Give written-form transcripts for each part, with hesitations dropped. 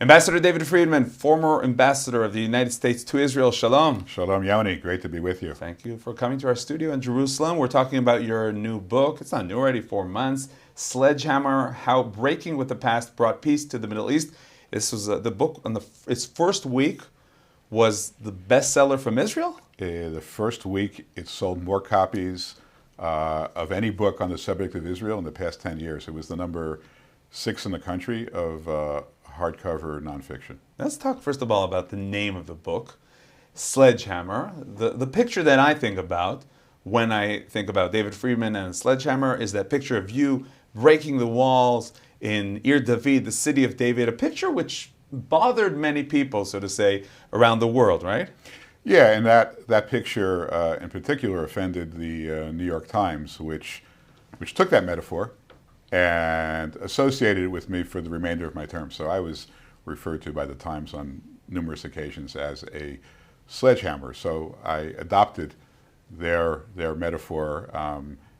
Ambassador David Friedman, former ambassador of the United States to Israel. Shalom. Shalom, Yoni. Great to be with you. Thank you for coming to our studio in Jerusalem. We're talking about your new book. It's not new, already 4 months. Sledgehammer: How Breaking with the Past Brought Peace to the Middle East. This was the book on its first week was the bestseller from Israel. The first week, it sold more copies of any book on the subject of Israel in the past 10 years. It was the number 6 in the country of hardcover nonfiction. Let's talk first of all about the name of the book, Sledgehammer. The picture that I think about when I think about David Friedman and Sledgehammer is that picture of you breaking the walls in Ir David, the city of David, a picture which bothered many people, so to say, around the world, right? Yeah, and that picture in particular offended the New York Times, which took that metaphor and associated it with me for the remainder of my term. So I was referred to by the Times on numerous occasions as a sledgehammer. So I adopted their metaphor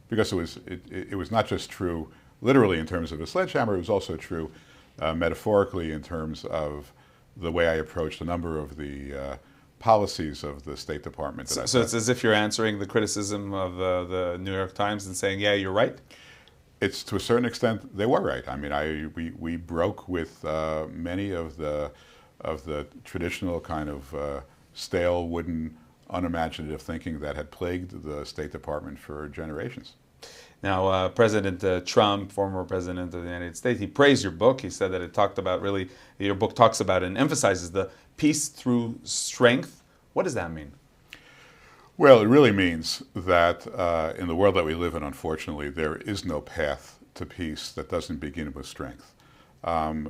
because it was not just true literally in terms of a sledgehammer, it was also true metaphorically in terms of the way I approached a number of the policies of the State Department. So it's as if you're answering the criticism of the New York Times and saying, yeah, you're right? It's to a certain extent they were right. I mean, we broke with many of the traditional kind of stale, wooden, unimaginative thinking that had plagued the State Department for generations. Now, President Trump, former president of the United States, he praised your book. He said that it talked about your book talks about and emphasizes the peace through strength. What does that mean? Well, it really means that in the world that we live in, unfortunately, there is no path to peace that doesn't begin with strength.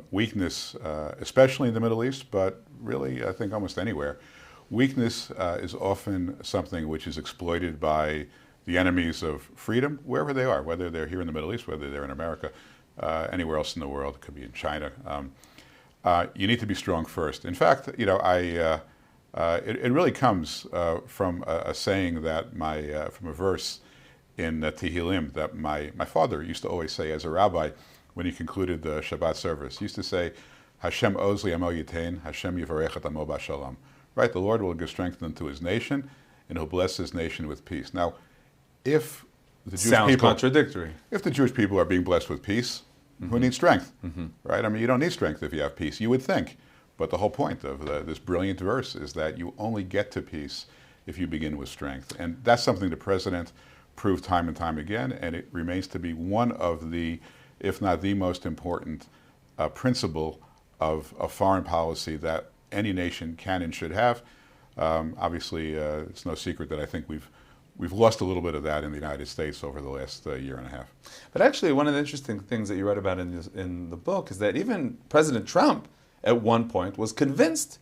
Weakness, especially in the Middle East, but really I think almost anywhere, weakness is often something which is exploited by the enemies of freedom, wherever they are, whether they're here in the Middle East, whether they're in America, anywhere else in the world, it could be in China. You need to be strong first. In fact, you know, it really comes from a saying that from a verse in Tehillim that my father used to always say as a rabbi when he concluded the Shabbat service. He used to say, Hashem ozli amo yitain, Hashem yivarechet amo b'shalom. Right, the Lord will give strength unto His nation, and He'll bless His nation with peace. Now, if the Jewish people, contradictory. If the Jewish people are being blessed with peace, who needs strength? Right? I mean, you don't need strength if you have peace. You would think. But the whole point of this brilliant verse is that you only get to peace if you begin with strength. And that's something the president proved time and time again, and it remains to be one of the, if not the most important principle of foreign policy that any nation can and should have. Obviously, it's no secret that I think we've lost a little bit of that in the United States over the last year and a half. But actually, one of the interesting things that you write about in the book is that even President Trump at one point was convinced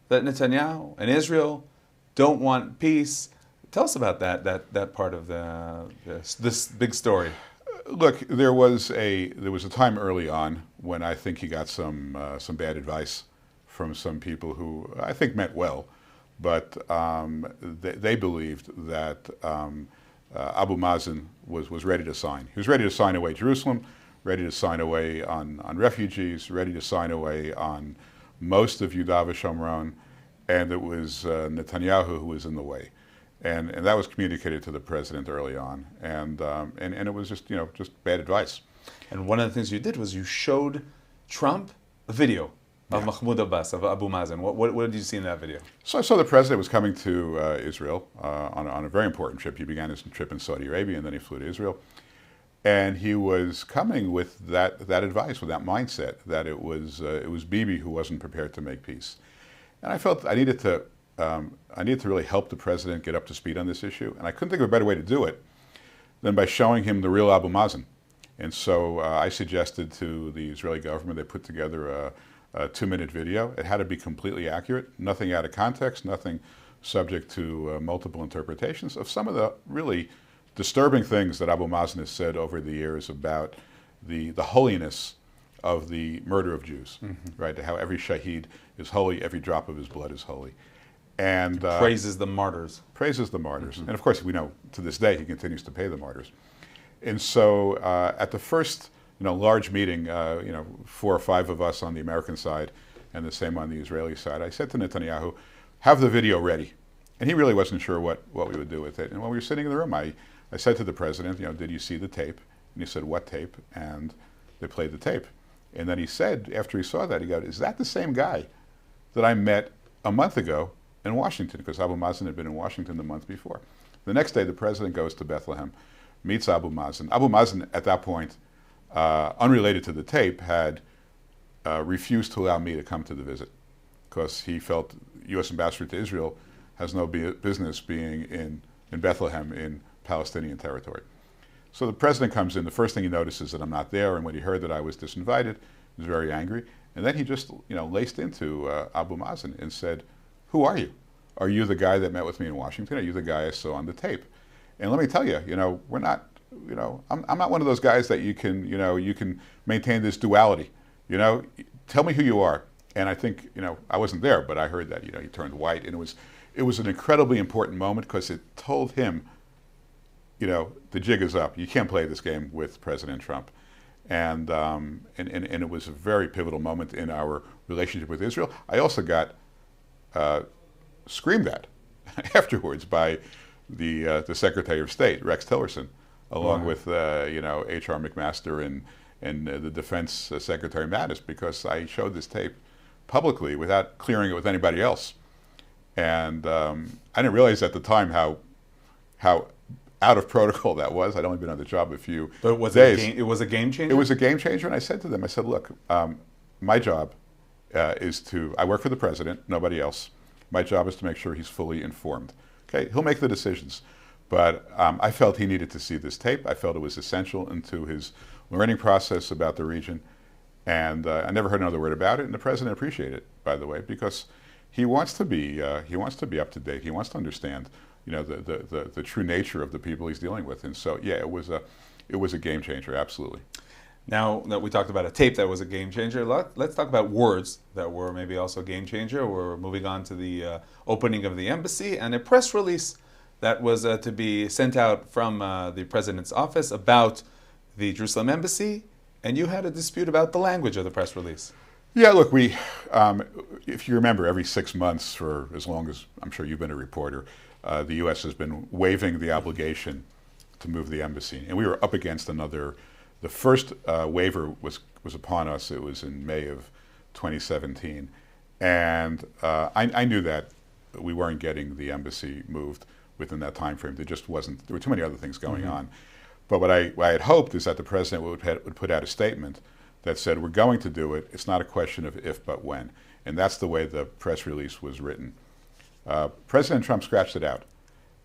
that Netanyahu and Israel don't want peace. Tell us about that part of this big story. Look, there was a time early on when I think he got some bad advice from some people who I think meant well, but they believed that Abu Mazen was ready to sign. He was ready to sign away Jerusalem, ready to sign away on refugees, ready to sign away on most of Yudav Shomron, and it was Netanyahu who was in the way. And that was communicated to the president early on, and it was just bad advice. And one of the things you did was you showed Trump a video of Mahmoud Abbas, of Abu Mazen. What did you see in that video? So I saw the president was coming to Israel on a very important trip. He began his trip in Saudi Arabia, and then he flew to Israel. And he was coming with that advice, with that mindset that it was Bibi who wasn't prepared to make peace. And I felt I needed to really help the president get up to speed on this issue. And I couldn't think of a better way to do it than by showing him the real Abu Mazen. And so I suggested to the Israeli government, they put together a 2-minute video. It had to be completely accurate, nothing out of context, nothing subject to multiple interpretations of some of the really disturbing things that Abu Mazen has said over the years about the holiness of the murder of Jews, right? How every shaheed is holy, every drop of his blood is holy. And praises the martyrs. Praises the martyrs. And of course, we know to this day he continues to pay the martyrs. And so at the first large meeting, 4 or 5 of us on the American side and the same on the Israeli side. I said to Netanyahu, have the video ready. And he really wasn't sure what we would do with it. And when we were sitting in the room, I said to the president, did you see the tape? And he said, what tape? And they played the tape. And then he said, after he saw that, he goes, is that the same guy that I met a month ago in Washington? Because Abu Mazen had been in Washington the month before. The next day, the president goes to Bethlehem, meets Abu Mazen. Abu Mazen, at that point, unrelated to the tape, had refused to allow me to come to the visit because he felt U.S. ambassador to Israel has no business being in Bethlehem in Palestinian territory. So the president comes in. The first thing he notices that I'm not there, and when he heard that I was disinvited, he was very angry. And then he just, laced into Abu Mazen and said, "Who are you? Are you the guy that met with me in Washington? Are you the guy I saw on the tape?" And let me tell you, we're not, I'm not one of those guys that you can maintain this duality. Tell me who you are. And I think, I wasn't there, but I heard that, he turned white, and it was an incredibly important moment because it told him, the jig is up. You can't play this game with President Trump. And it was a very pivotal moment in our relationship with Israel. I also got screamed at afterwards by the Secretary of State, Rex Tillerson, along with H.R. McMaster and the Defense Secretary Mattis, because I showed this tape publicly without clearing it with anybody else. And I didn't realize at the time how out of protocol that was. I'd only been on the job a few days. It was a game changer? It was a game changer, and I said to them, look, my job is I work for the president, nobody else. My job is to make sure he's fully informed. Okay, he'll make the decisions. But I felt he needed to see this tape. I felt it was essential into his learning process about the region. And I never heard another word about it, and the president appreciated it, by the way, because he wants to be up to date. He wants to understand, the true nature of the people he's dealing with. And so, yeah, it was a game changer, absolutely. Now that we talked about a tape that was a game changer, let's talk about words that were maybe also a game changer. We're moving on to the opening of the embassy and a press release that was to be sent out from the president's office about the Jerusalem embassy. And you had a dispute about the language of the press release. Yeah, look, if you remember, every 6 months, for as long as I'm sure you've been a reporter, the U.S. has been waiving the obligation to move the embassy. And we were up against another. The first waiver was upon us. It was in May of 2017. And I knew that we weren't getting the embassy moved within that time frame. There were too many other things going on. But what I had hoped is that the president would put out a statement that said, we're going to do it. It's not a question of if, but when. And that's the way the press release was written. President Trump scratched it out.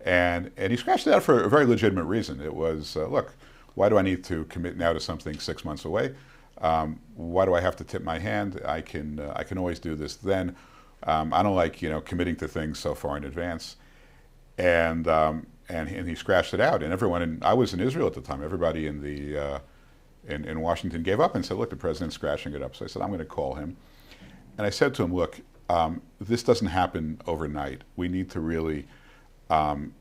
And he scratched it out for a very legitimate reason. It was, look, why do I need to commit now to something 6 months away? Why do I have to tip my hand? I can always do this then. I don't like, committing to things so far in advance. And he scratched it out. And everyone, I was in Israel at the time, everybody in Washington gave up and said, look, the president's scratching it up. So I said, I'm going to call him. And I said to him, look, this doesn't happen overnight. We need to really,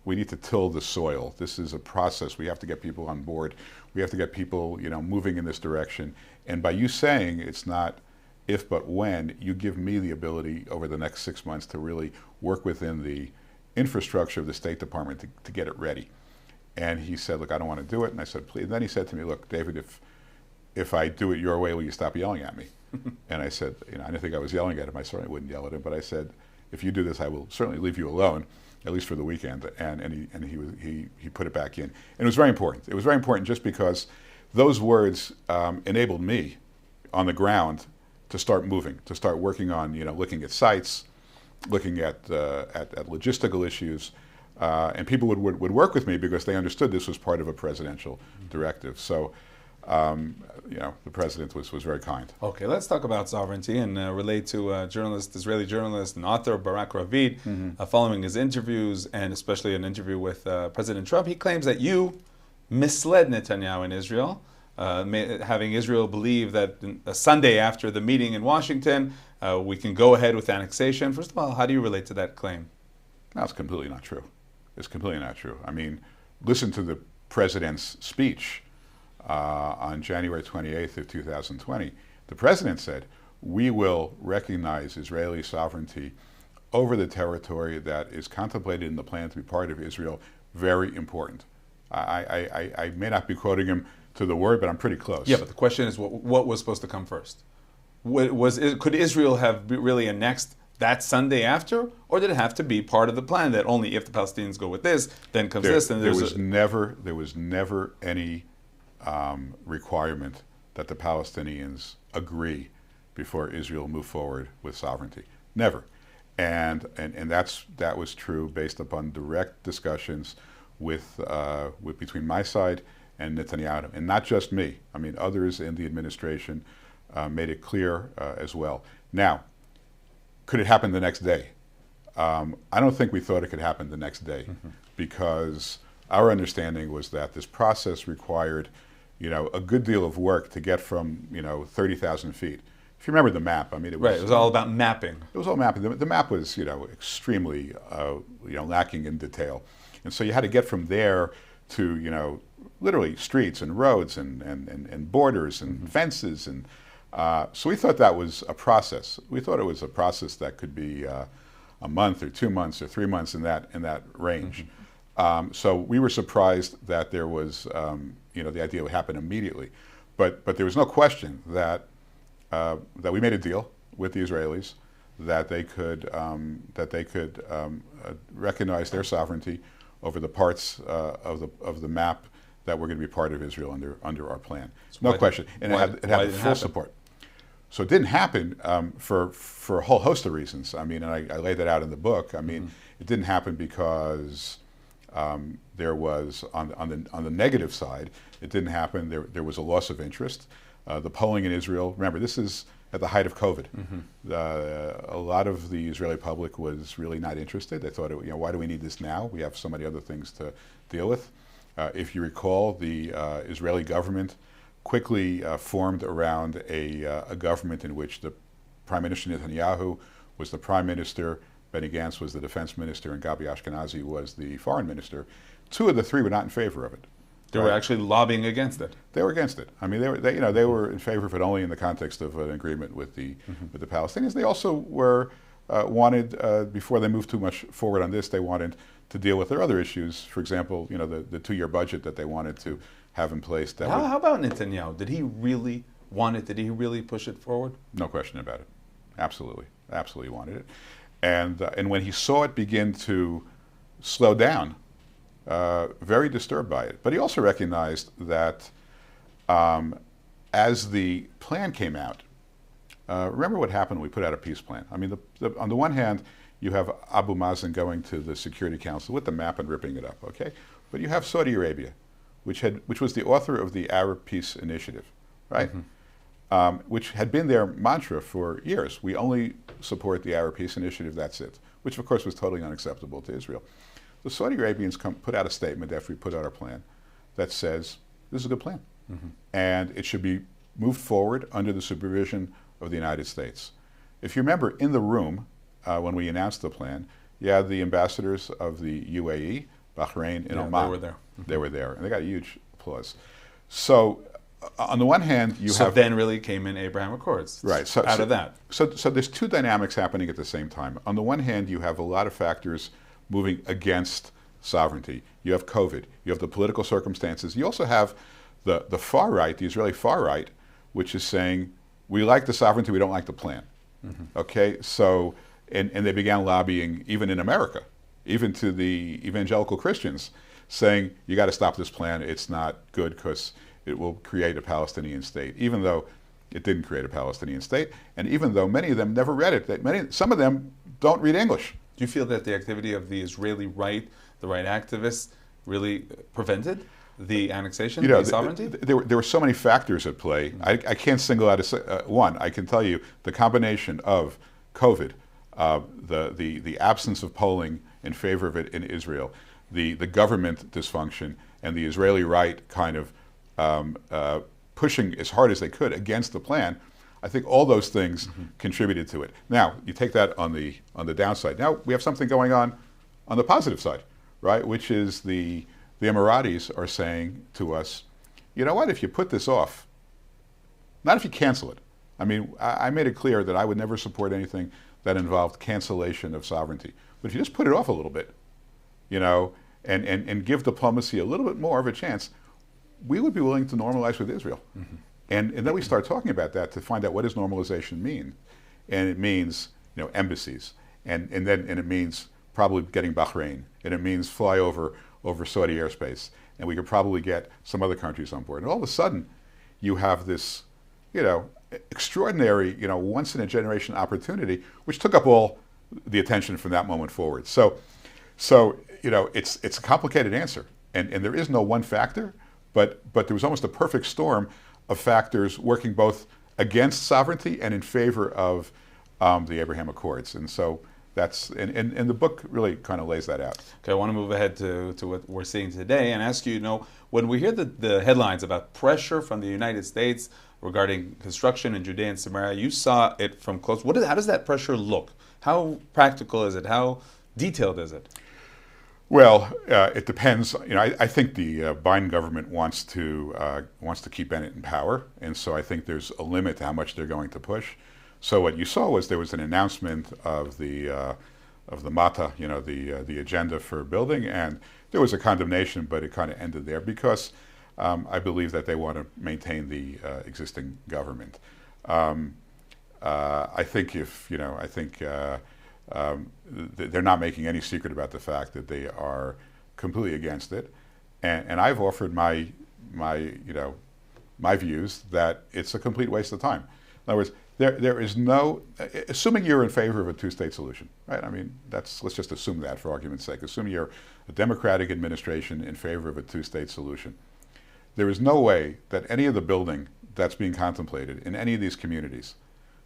we need to till the soil. This is a process. We have to get people on board. We have to get people, moving in this direction. And by you saying it's not if but when, you give me the ability over the next 6 months to really work within the infrastructure of the State Department to get it ready. And he said, look, I don't want to do it. And I said, please. And then he said to me, look, David, if I do it your way, will you stop yelling at me? And I said, I didn't think I was yelling at him. I certainly wouldn't yell at him. But I said, if you do this, I will certainly leave you alone, at least for the weekend. And he put it back in. And it was very important. It was very important just because those words enabled me on the ground to start moving, to start working on, looking at sites, looking at logistical issues, and people would work with me because they understood this was part of a presidential directive. So, the president was very kind. Okay, let's talk about sovereignty and relate to Israeli journalist and author Barak Ravid. Following his interviews, and especially an interview with President Trump, he claims that you misled Netanyahu in Israel, having Israel believe that a Sunday after the meeting in Washington, we can go ahead with annexation. First of all, how do you relate to that claim? No, it's completely not true. It's completely not true. I mean, listen to the president's speech on January 28th of 2020. The president said, we will recognize Israeli sovereignty over the territory that is contemplated in the plan to be part of Israel. Very important. I may not be quoting him to the word, but I'm pretty close. Yeah, but the question is, what was supposed to come first? Could Israel have really annexed that Sunday after, or did it have to be part of the plan that only if the Palestinians go with this, then comes this? And there was never any requirement that the Palestinians agree before Israel moved forward with sovereignty. Never. And that was true based upon direct discussions with between my side and Netanyahu, and not just me. I mean, others in the administration made it clear as well. Now, could it happen the next day? I don't think we thought it could happen the next day, because our understanding was that this process required, a good deal of work to get from, 30,000 feet. If you remember the map, I mean, it was right. It was all about mapping. It was all mapping. The map was, extremely, lacking in detail, and so you had to get from there to, literally streets and roads and borders and fences, and so we thought that was a process. We thought it was a process that could be a month or 2 months or 3 months in that range. So we were surprised that there was, the idea would happen immediately, but there was no question that we made a deal with the Israelis that they could recognize their sovereignty over the parts of the map that were going to be part of Israel under our plan. So no question, and it had full support. So it didn't happen for a whole host of reasons. I mean, and I laid that out in the book. I mean, it didn't happen because there was on the negative side. It didn't happen. There was a loss of interest. The polling in Israel. Remember, this is at the height of COVID. A lot of the Israeli public was really not interested. They thought, why do we need this now? We have so many other things to deal with. If you recall, the Israeli government quickly formed around a government in which the Prime Minister Netanyahu was the Prime Minister, Benny Gantz was the Defense Minister, and Gabi Ashkenazi was the Foreign Minister. 2 of the 3 were not in favor of it. They were actually lobbying against it. They were against it. I mean, they were in favor of it only in the context of an agreement with the Palestinians. They also were wanted before they moved too much forward on this. They wanted to deal with their other issues. For example, the 2-year budget that they wanted to have in place. How about Netanyahu? Did he really want it? Did he really push it forward? No question about it. Absolutely wanted it. And when he saw it begin to slow down, very disturbed by it. But he also recognized that as the plan came out, remember what happened when we put out a peace plan. I mean, on the one hand, you have Abu Mazen going to the Security Council with the map and ripping it up, okay? But you have Saudi Arabia, which was the author of the Arab Peace Initiative, right? Which had been their mantra for years. We only support the Arab Peace Initiative, that's it. Which, of course, was totally unacceptable to Israel. The Saudi Arabians put out a statement after we put out our plan that says, this is a good plan. And it should be moved forward under the supervision of the United States. If you remember, in the room, when we announced the plan, you had the ambassadors of the UAE, Bahrain, and Oman. They were there. They were there, and they got a huge applause. So, on the one hand, So then really came in Abraham Accords. Right. Out of that. So there's 2 dynamics happening at the same time. On the one hand, you have a lot of factors moving against sovereignty. You have COVID. You have the political circumstances. You also have the far right, the Israeli far right, which is saying, we like the sovereignty, we don't like the plan. Okay? So, and they began lobbying, even in America, even to the evangelical Christians, saying, you got to stop this plan. It's not good because it will create a Palestinian state, even though it didn't create a Palestinian state, and even though many of them never read it. Some of them don't read English. Do you feel that the activity of the Israeli right, the right activists, really prevented the annexation, the sovereignty? There were so many factors at play. I can't single out one. I can tell you the combination of COVID, the absence of polling in favor of it in Israel, the government dysfunction, and the Israeli right kind of pushing as hard as they could against the plan. I think all those things contributed to it. Now, you take that on the downside. Now we have something going on the positive side, right? Which is the Emiratis are saying to us, you know what, if you put this off, not if you cancel it, I mean, I made it clear that I would never support anything that involved cancellation of sovereignty. But if you just put it off a little bit, you know, and give diplomacy a little bit more of a chance, we would be willing to normalize with Israel. Mm-hmm. And then we start talking about that to find out what does normalization mean. And it means, you know, embassies. And it means probably getting Bahrain. And it means fly over Saudi airspace. And we could probably get some other countries on board. And all of a sudden, you have this, you know, extraordinary, you know, once in a generation opportunity, which took up all the attention from that moment forward. So you know, it's a complicated answer, and there is no one factor, but there was almost a perfect storm of factors working both against sovereignty and in favor of the Abraham Accords, and so that's and the book really kind of lays that out. Okay, I want to move ahead to what we're seeing today and ask you, you know, when we hear the headlines about pressure from the United States regarding construction in Judea and Samaria, you saw it from close. How does that pressure look? How practical is it? How detailed is it? Well, it depends. You know, I think the Biden government wants to keep Bennett in power, and so I think there's a limit to how much they're going to push. So what you saw was there was an announcement of the MATA, you know, the agenda for building, and there was a condemnation, but it kind of ended there because I believe that they want to maintain the existing government. I think they're not making any secret about the fact that they are completely against it, and I've offered my views that it's a complete waste of time. In other words, there is no, assuming you're in favor of a two-state solution, right? I mean, let's just assume that for argument's sake. Assume you're a Democratic administration in favor of a two-state solution. There is no way that any of the building that's being contemplated in any of these communities,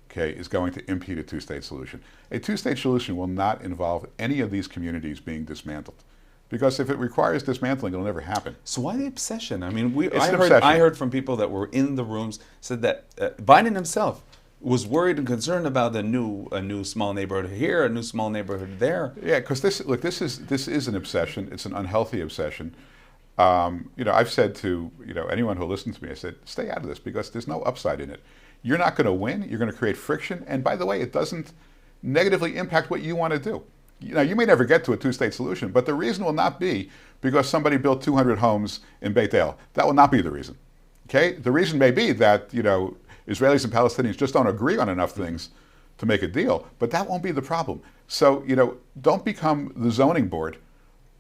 okay, is going to impede a two-state solution. A two-state solution will not involve any of these communities being dismantled, because if it requires dismantling, it'll never happen. So why the obsession? I mean, I heard from people that were in the rooms said that Biden himself was worried and concerned about a new small neighborhood here, a new small neighborhood there. Yeah, because this is an obsession. It's an unhealthy obsession. You know, I've said to anyone who listens to me, I said, stay out of this because there's no upside in it. You're not going to win. You're going to create friction. And by the way, it doesn't negatively impact what you want to do. You know, you may never get to a two-state solution, but the reason will not be because somebody built 200 homes in Beit El. That will not be the reason. Okay? The reason may be that, you know, Israelis and Palestinians just don't agree on enough things to make a deal, but that won't be the problem. So, you know, don't become the zoning board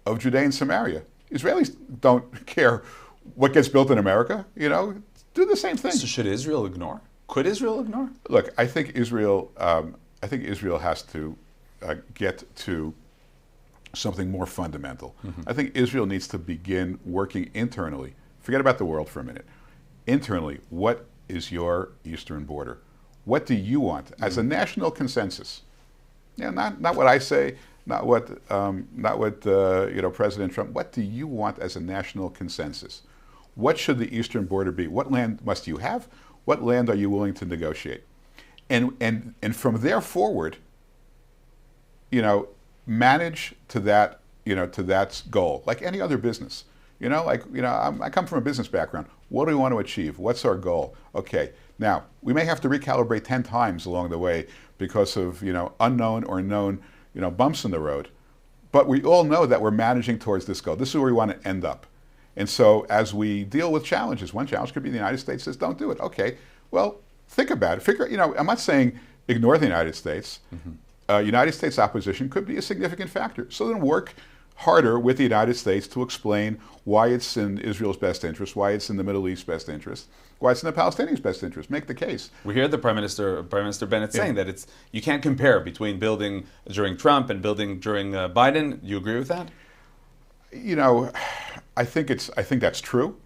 of Judea and Samaria. Israelis don't care what gets built in America. You know, do the same thing. So should Israel ignore? Could Israel ignore? Look, I think Israel has to get to something more fundamental. Mm-hmm. I think Israel needs to begin working internally. Forget about the world for a minute. Internally, what is your eastern border? What do you want as a national consensus? Yeah, not what I say, not what President Trump. What do you want as a national consensus? What should the eastern border be? What land must you have? What land are you willing to negotiate? And from there forward, you know, manage to that goal like any other business. You know, I come from a business background. What do we want to achieve? What's our goal? Okay, now we may have to recalibrate 10 times along the way because of unknown or known bumps in the road, but we all know that we're managing towards this goal. This is where we want to end up. And so as we deal with challenges, one challenge could be the United States says don't do it. Okay, well, think about it. I'm not saying ignore the United States. Mm-hmm. United States opposition could be a significant factor. So then work harder with the United States to explain why it's in Israel's best interest, why it's in the Middle East's best interest, why it's in the Palestinians' best interest. Make the case. We hear the Prime Minister Bennett saying that you can't compare between building during Trump and building during Biden. You agree with that? You know, I think that's true,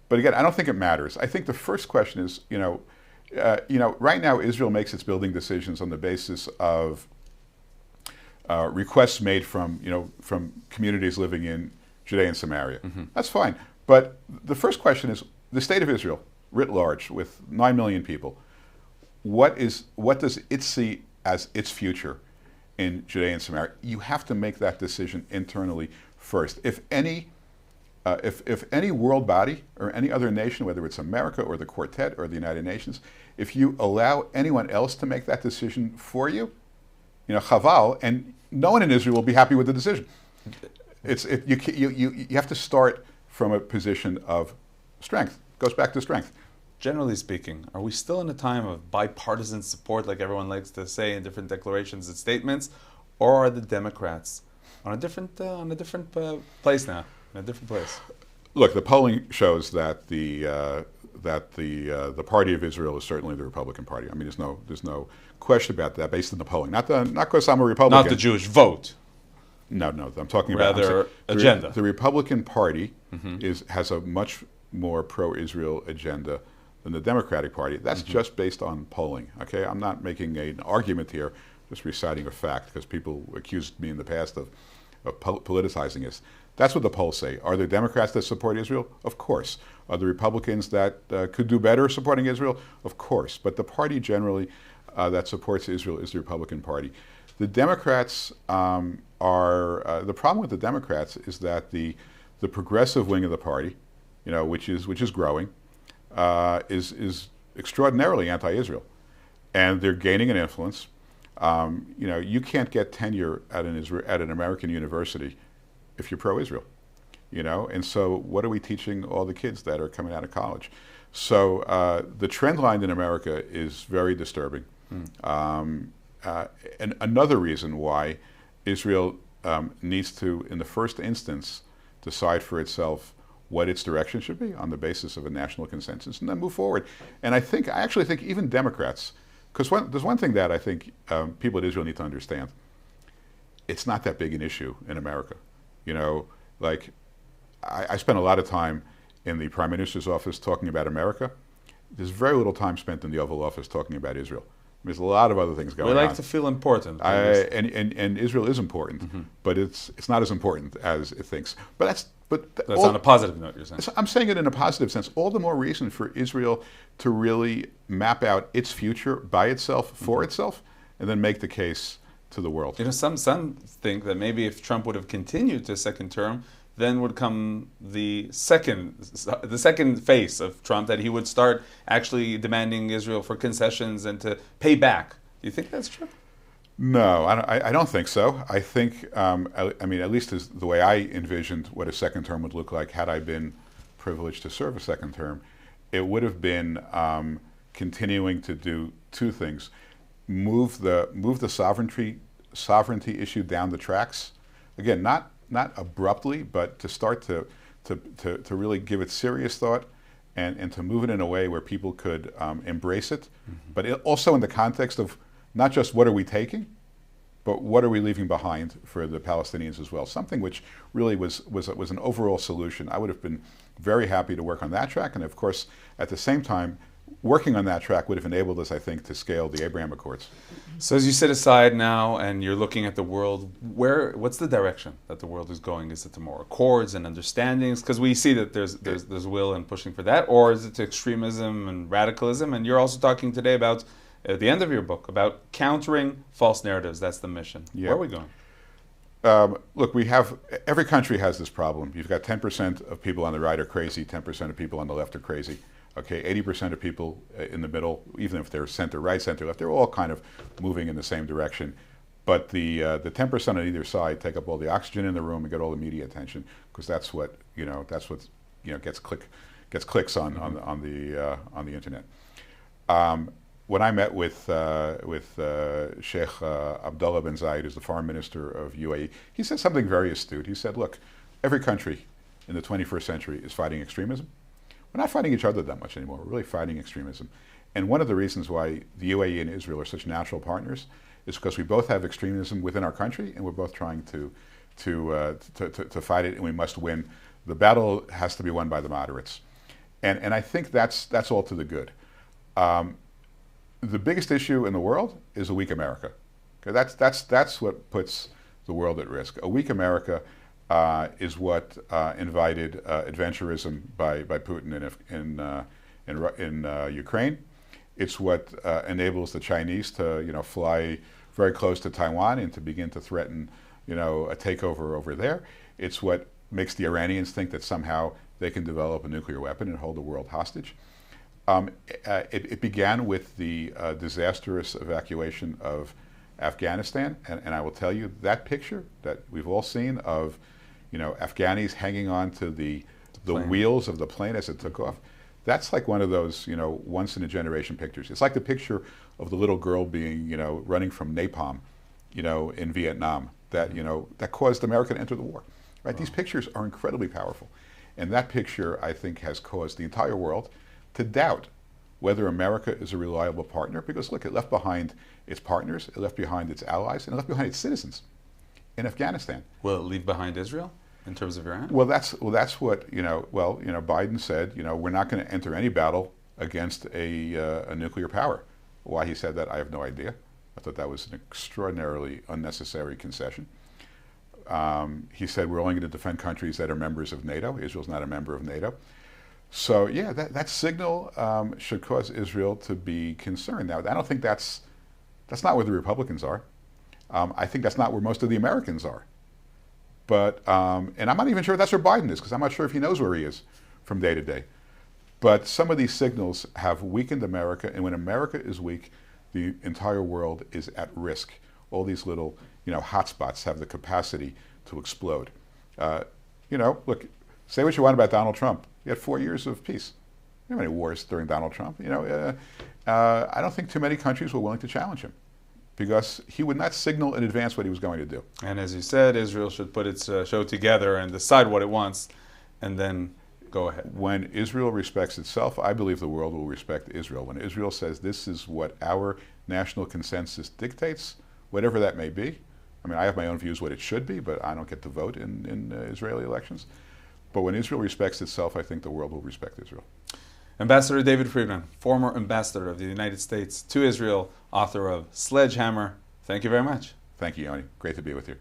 but again, I don't think it matters. I think the first question is, right now Israel makes its building decisions on the basis of requests made from communities living in Judea and Samaria. Mm-hmm. That's fine. But the first question is the state of Israel, writ large, with 9 million people. What does it see as its future in Judea and Samaria? You have to make that decision internally first. If any if any world body or any other nation, whether it's America or the Quartet or the United Nations, if you allow anyone else to make that decision for you, chaval, and no one in Israel will be happy with the decision. You have to start from a position of strength. It goes back to strength. Generally speaking, are we still in a time of bipartisan support, like everyone likes to say in different declarations and statements, or are the Democrats on a different place now, in a different place? Look, the polling shows that the party of Israel is certainly the Republican Party. I mean, there's no question about that based on the polling. Not because I'm a Republican. Not the Jewish vote. No. I'm talking about agenda. The Republican Party has a much more pro-Israel agenda than the Democratic Party. That's just based on polling. Okay, I'm not making an argument here, just reciting a fact because people accused me in the past of politicizing this. That's what the polls say. Are there Democrats that support Israel? Of course. Are there Republicans that could do better supporting Israel? Of course. But the party generally that supports Israel is the Republican Party. The Democrats the problem with the Democrats is that the progressive wing of the party, which is growing, is extraordinarily anti-Israel, and they're gaining an influence. You can't get tenure at an American university if you're pro-Israel, and so what are we teaching all the kids that are coming out of college? So the trend line in America is very disturbing. And another reason why Israel needs to, in the first instance, decide for itself what its direction should be on the basis of a national consensus and then move forward. And I actually think even Democrats, because there's one thing that I think people in Israel need to understand. It's not that big an issue in America. I spent a lot of time in the Prime Minister's office talking about America. There's very little time spent in the Oval Office talking about Israel. There's a lot of other things going on. We like to feel important. And Israel is important, but it's not as important as it thinks. But that's on a positive note, you're saying. I'm saying it in a positive sense. All the more reason for Israel to really map out its future by itself, for itself, and then make the case to the world. Some think that maybe if Trump would have continued to second term, then would come the second phase of Trump, that he would start actually demanding Israel for concessions and to pay back. Do you think that's true? No, I don't think so. I think, at least as the way I envisioned what a second term would look like had I been privileged to serve a second term, it would have been continuing to do two things. Move the sovereignty issue down the tracks. Again, not abruptly, but to start to really give it serious thought and to move it in a way where people could embrace it, but also in the context of not just what are we taking, but what are we leaving behind for the Palestinians as well. Something which really was an overall solution. I would have been very happy to work on that track, and of course, at the same time, working on that track would have enabled us, I think, to scale the Abraham Accords. So as you sit aside now and you're looking at the world, what's the direction that the world is going? Is it to more accords and understandings? Because we see that there's will and pushing for that, or is it to extremism and radicalism? And you're also talking today about, at the end of your book, about countering false narratives. That's the mission. Yeah. Where are we going? Look, every country has this problem. You've got 10% of people on the right are crazy, 10% of people on the left are crazy. Okay, 80% of people in the middle, even if they're center right, center left, they're all kind of moving in the same direction. But the 10% on either side take up all the oxygen in the room and get all the media attention, because that's what gets clicks on the internet. When I met with Sheikh Abdullah bin Zayed, who's the foreign minister of UAE, he said something very astute. He said, "Look, every country in the 21st century is fighting extremism. We're not fighting each other that much anymore. We're really fighting extremism." And one of the reasons why the UAE and Israel are such natural partners is because we both have extremism within our country, and we're both trying to fight it, and we must win. The battle has to be won by the moderates, and I think that's all to the good. The biggest issue in the world is a weak America. Okay, that's what puts the world at risk. A weak America is what invited adventurism by Putin in Ukraine. It's what enables the Chinese to fly very close to Taiwan and to begin to threaten a takeover over there. It's what makes the Iranians think that somehow they can develop a nuclear weapon and hold the world hostage. It began with the disastrous evacuation of Afghanistan, and I will tell you that picture that we've all seen of, Afghanis hanging on to the wheels of the plane as it took off. That's like one of those, once in a generation pictures. It's like the picture of the little girl being, running from napalm, in Vietnam that, that caused America to enter the war. Right? These pictures are incredibly powerful. And that picture, I think, has caused the entire world to doubt whether America is a reliable partner, because look, it left behind its partners, it left behind its allies, and it left behind its citizens in Afghanistan. Will it leave behind Israel in terms of Iran? Well, that's what Biden said. We're not going to enter any battle against a nuclear power. Why he said that, I have no idea. I thought that was an extraordinarily unnecessary concession. He said we're only going to defend countries that are members of NATO. Israel's not a member of NATO. So yeah, that signal should cause Israel to be concerned. Now, I don't think that's not where the Republicans are. I think that's not where most of the Americans are. But and I'm not even sure that's where Biden is, because I'm not sure if he knows where he is from day to day. But some of these signals have weakened America, and when America is weak, the entire world is at risk. All these little, hotspots have the capacity to explode. Look, say what you want about Donald Trump. He had 4 years of peace. There weren't any wars during Donald Trump. I don't think too many countries were willing to challenge him, because he would not signal in advance what he was going to do. And as you said, Israel should put its show together and decide what it wants, and then go ahead. When Israel respects itself, I believe the world will respect Israel. When Israel says this is what our national consensus dictates, whatever that may be. I mean, I have my own views what it should be, but I don't get to vote in Israeli elections. But when Israel respects itself, I think the world will respect Israel. Ambassador David Friedman, former ambassador of the United States to Israel, author of Sledgehammer. Thank you very much. Thank you, Yoni. Great to be with you.